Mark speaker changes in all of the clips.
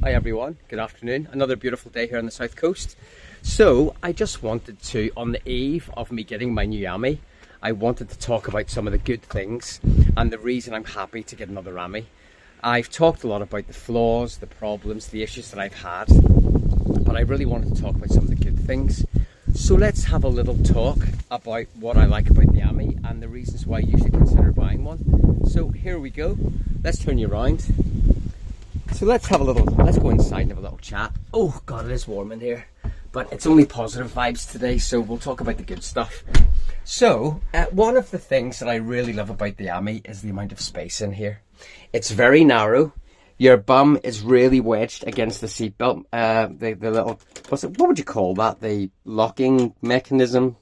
Speaker 1: Hi everyone, good afternoon. Another beautiful day here on the south coast. So I just wanted to, on the eve of me getting my new Ami, I wanted to talk about some of the good things and the reason I'm happy to get another Ami. I've talked a lot about the flaws, the problems, the issues that I've had, but I really wanted to talk about some of the good things. So let's have a little talk about what I like about the Ami and the reasons why you should consider buying one. So here we go. Let's turn you around. So let's go inside and have a little chat. Oh God, it is warm in here, but it's only positive vibes today, so we'll talk about the good stuff. So one of the things that I really love about the Ami is the amount of space in here. It's very narrow. Your bum is really wedged against the seatbelt. The little, what would you call that? The locking mechanism.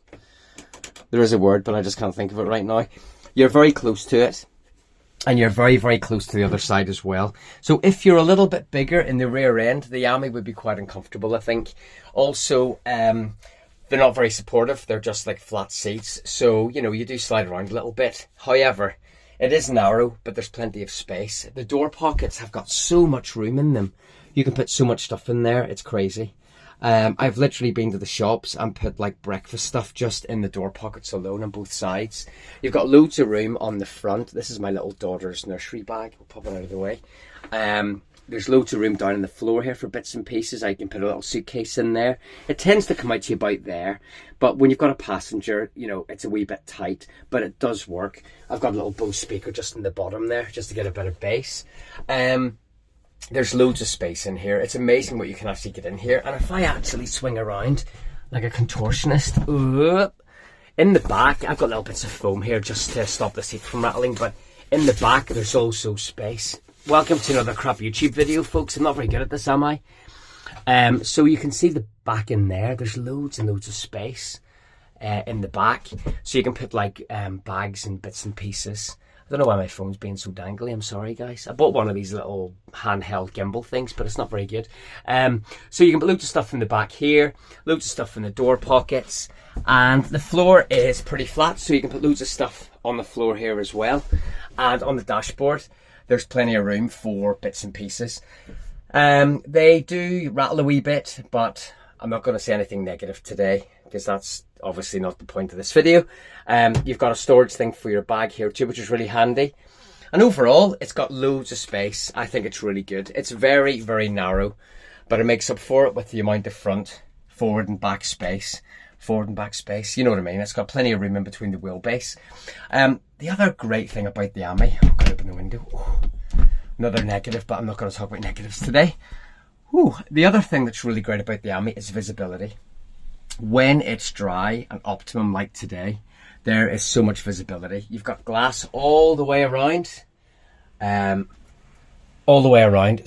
Speaker 1: There is a word, but I just can't think of it right now. You're very close to it. And you're very, very close to the other side as well. So if you're a little bit bigger in the rear end, the Ami would be quite uncomfortable, I think. Also, they're not very supportive. They're just like flat seats. So, you know, you do slide around a little bit. However, it is narrow, but there's plenty of space. The door pockets have got so much room in them. You can put so much stuff in there. It's crazy. I've literally been to the shops and put like breakfast stuff just in the door pockets alone on both sides. You've got loads of room on the front. This is my little daughter's nursery bag. We'll pop it out of the way. There's loads of room down on the floor here for bits and pieces. I can put a little suitcase in there. It tends to come out to you about there, but when you've got a passenger, you know, it's a wee bit tight, but it does work. I've got a little Bose speaker just in the bottom there, just to get a bit of bass. There's loads of space in here. It's amazing what you can actually get in here. And if I actually swing around like a contortionist, in the back, I've got little bits of foam here just to stop the seat from rattling, but in the back, there's also space. Welcome to another crap YouTube video, folks. I'm not very good at this, am I? So you can see the back in there. There's loads and loads of space in the back. So you can put like bags and bits and pieces. I don't know why my phone's being so dangly. I'm sorry, guys. I bought one of these little handheld gimbal things, but it's not very good. So you can put loads of stuff in the back here, loads of stuff in the door pockets, and the floor is pretty flat, so you can put loads of stuff on the floor here as well. And on the dashboard, there's plenty of room for bits and pieces. They do rattle a wee bit, but I'm not going to say anything negative today, because that's obviously not the point of this video. You've got a storage thing for your bag here too, which is really handy. And overall, it's got loads of space. I think it's really good. It's very, very narrow, but it makes up for it with the amount of front, forward and back space. Forward and back space, you know what I mean? It's got plenty of room in between the wheelbase. The other great thing about the Ami, I've got to open the window. Oh, another negative, but I'm not going to talk about negatives today. Ooh, the other thing that's really great about the Ami is visibility. When it's dry and optimum like today, there is so much visibility. You've got glass all the way around, so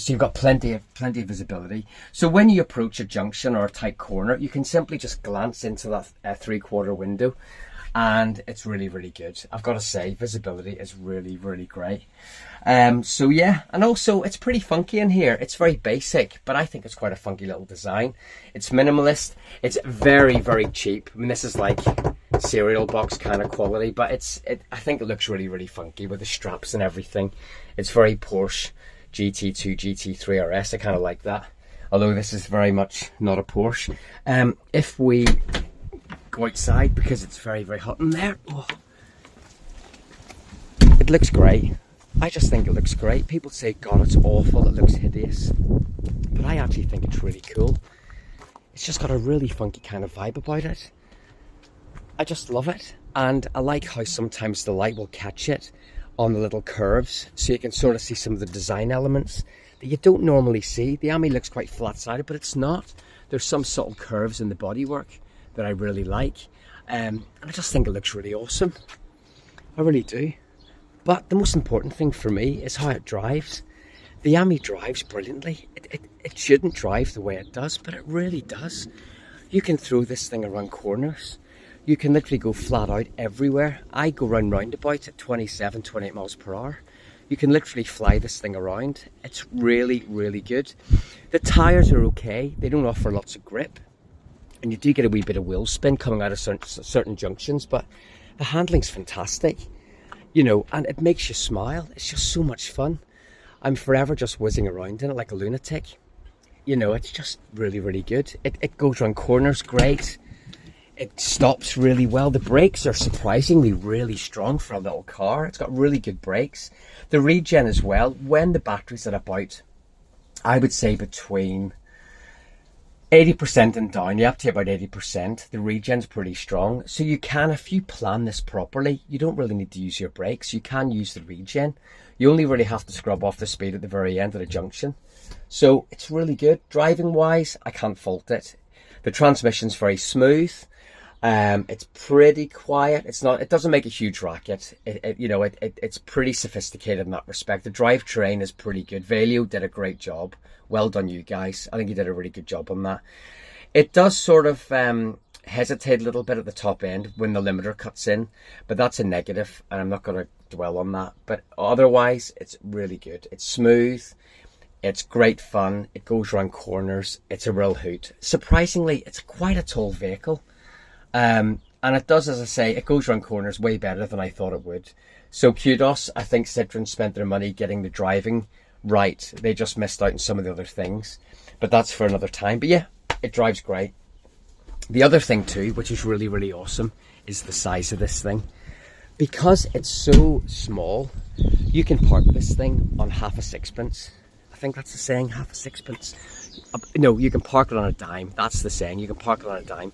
Speaker 1: you've got plenty of visibility. So when you approach a junction or a tight corner, you can simply just glance into that 3/4 window, and it's really, really good. I've got to say, visibility is really, really great. So yeah, and also it's pretty funky in here. It's very basic, but I think it's quite a funky little design. It's minimalist. It's very, very cheap. I mean, this is like cereal box kind of quality, but I think it looks really, really funky with the straps and everything. It's very Porsche GT2, GT3 RS. I kind of like that, although this is very much not a Porsche. If we go outside, because it's very, very hot in there, it looks great. I just think it looks great. People say, God, it's awful, it looks hideous, but I actually think it's really cool. It's just got a really funky kind of vibe about it. I just love it, and I like how sometimes the light will catch it on the little curves, so you can sort of see some of the design elements that you don't normally see. The Ami looks quite flat-sided, but it's not. There's some subtle curves in the bodywork that I really like, and I just think it looks really awesome. I really do. But the most important thing for me is how it drives. The Ami drives brilliantly. It shouldn't drive the way it does, but it really does. You can throw this thing around corners. You can literally go flat out everywhere. I go round roundabouts at 27, 28 miles per hour. You can literally fly this thing around. It's really, really good. The tyres are okay. They don't offer lots of grip. And you do get a wee bit of wheel spin coming out of certain junctions, but the handling's fantastic. You know, and it makes you smile. It's just so much fun. I'm forever just whizzing around in it like a lunatic. you know, it's just really, really good. It goes around corners great. It stops really well. The brakes are surprisingly really strong for a little car. It's got really good brakes. The regen as well, when the battery's at about, I would say between 80% and down, you're up to about 80%. The regen's pretty strong. So you can, if you plan this properly, you don't really need to use your brakes. You can use the regen. You only really have to scrub off the speed at the very end of the junction. So it's really good. Driving wise, I can't fault it. The transmission's very smooth. It's pretty quiet. It doesn't make a huge racket. It's pretty sophisticated in that respect. The drivetrain is pretty good. Valeo did a great job. Well done, you guys. I think you did a really good job on that. It does sort of hesitate a little bit at the top end when the limiter cuts in, but that's a negative, and I'm not going to dwell on that. But otherwise, it's really good. It's smooth. It's great fun. It goes around corners. It's a real hoot. Surprisingly, it's quite a tall vehicle. And it does, as I say, it goes around corners way better than I thought it would. So kudos. I think Citroen spent their money getting the driving right. They just missed out on some of the other things. But that's for another time. But yeah, it drives great. The other thing too, which is really, really awesome, is the size of this thing. Because it's so small, you can park this thing on half a sixpence. I think that's the saying, half a sixpence. No, you can park it on a dime. That's the saying. You can park it on a dime.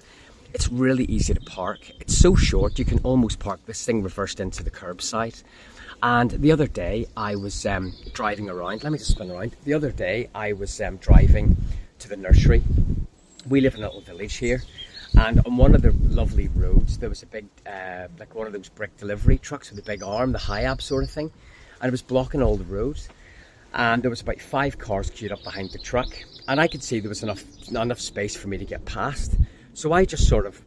Speaker 1: It's really easy to park. It's so short, you can almost park this thing reversed into the curbside. And the other day I was driving around. Let me just spin around. The other day I was driving to the nursery. We live in a little village here. And on one of the lovely roads, there was a big, like one of those brick delivery trucks with a big arm, the high-ab sort of thing. And it was blocking all the roads. And there was about 5 cars queued up behind the truck. And I could see there was enough space for me to get past. So I just sort of,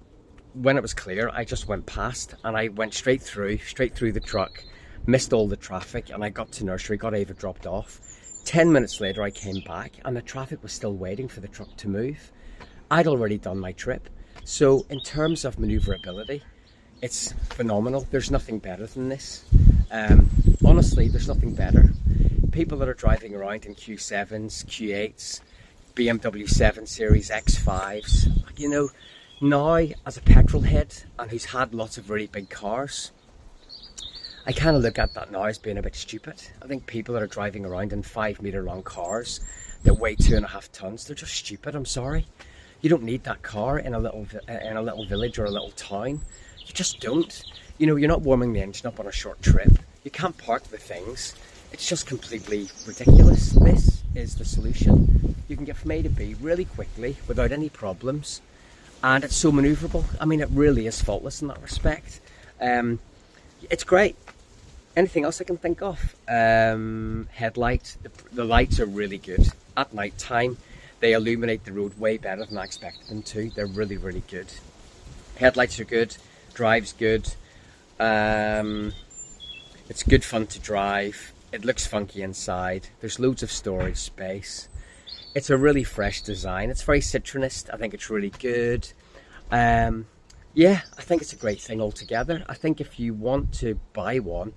Speaker 1: when it was clear, I just went past and I went straight through the truck, missed all the traffic, and I got to nursery, got Ava dropped off. 10 minutes later I came back and the traffic was still waiting for the truck to move. I'd already done my trip. So in terms of manoeuvrability, it's phenomenal. There's nothing better than this. Honestly, there's nothing better. People that are driving around in Q7s, Q8s, BMW 7 Series X5s, you know, now as a petrol head and who's had lots of really big cars, I kind of look at that now as being a bit stupid. I think people that are driving around in 5-meter long cars that weigh 2.5 tons, they're just stupid. I'm sorry. You don't need that car in a little village or a little town. You just don't. You know, you're not warming the engine up on a short trip. You can't park the things. It's just completely ridiculous. This is the solution. You can get from A to B really quickly without any problems, and it's so manoeuvrable. I mean, it really is faultless in that respect. It's great. Anything else I can think of? Headlights. The lights are really good. At night time, they illuminate the road way better than I expected them to. They're really, really good. Headlights are good. Drive's good. It's good fun to drive. It looks funky inside. There's loads of storage space. It's a really fresh design. It's very Citroenist. I think it's really good. Yeah, I think it's a great thing altogether. I think if you want to buy one,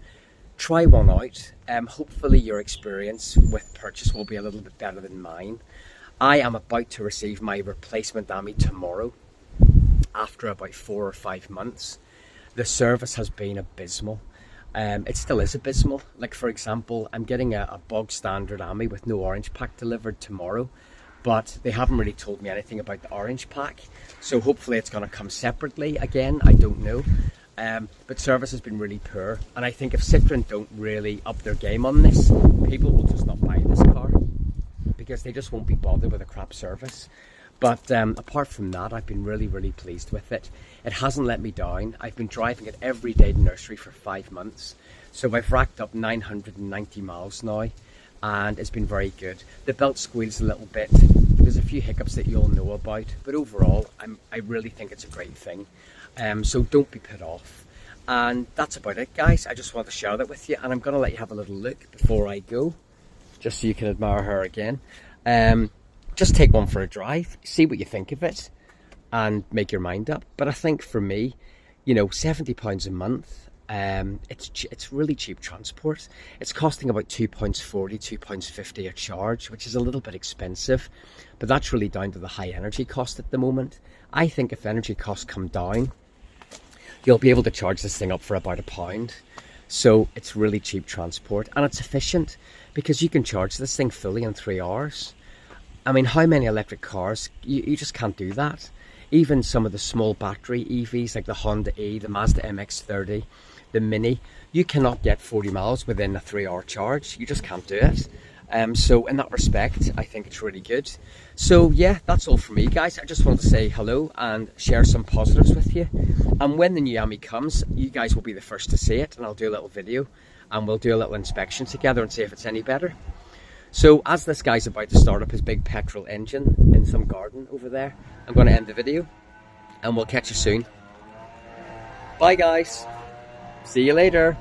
Speaker 1: try one out. Hopefully your experience with purchase will be a little bit better than mine. I am about to receive my replacement Ami tomorrow after about 4 or 5 months. The service has been abysmal. It still is abysmal. Like, for example, I'm getting a bog standard Ami with no orange pack delivered tomorrow, but they haven't really told me anything about the orange pack, so hopefully it's going to come separately again. I don't know. But service has been really poor, and I think if Citroen don't really up their game on this, people will just not buy this car because they just won't be bothered with a crap service. But apart from that, I've been really, really pleased with it. It hasn't let me down. I've been driving it every day to nursery for 5 months. So I've racked up 990 miles now, and it's been very good. The belt squeals a little bit. There's a few hiccups that you'll know about, but overall, I really think it's a great thing. So don't be put off. And that's about it, guys. I just wanted to share that with you, and I'm going to let you have a little look before I go, just so you can admire her again. Just take one for a drive, see what you think of it, and make your mind up. But I think for me, you know, £70 a month, It's really cheap transport. It's costing about £2.40, £2.50 a charge, which is a little bit expensive, but that's really down to the high energy cost at the moment. I think if energy costs come down, you'll be able to charge this thing up for about £1. So it's really cheap transport, and it's efficient because you can charge this thing fully in 3 hours. I mean, how many electric cars? You just can't do that. Even some of the small battery EVs like the Honda E, the Mazda MX-30, the Mini, you cannot get 40 miles within a 3-hour charge. You just can't do it. So in that respect, I think it's really good. So yeah, that's all from me, guys. I just wanted to say hello and share some positives with you. And when the new Ami comes, you guys will be the first to see it, and I'll do a little video and we'll do a little inspection together and see if it's any better. So as this guy's about to start up his big petrol engine in some garden over there, I'm going to end the video and we'll catch you soon. Bye guys. See you later.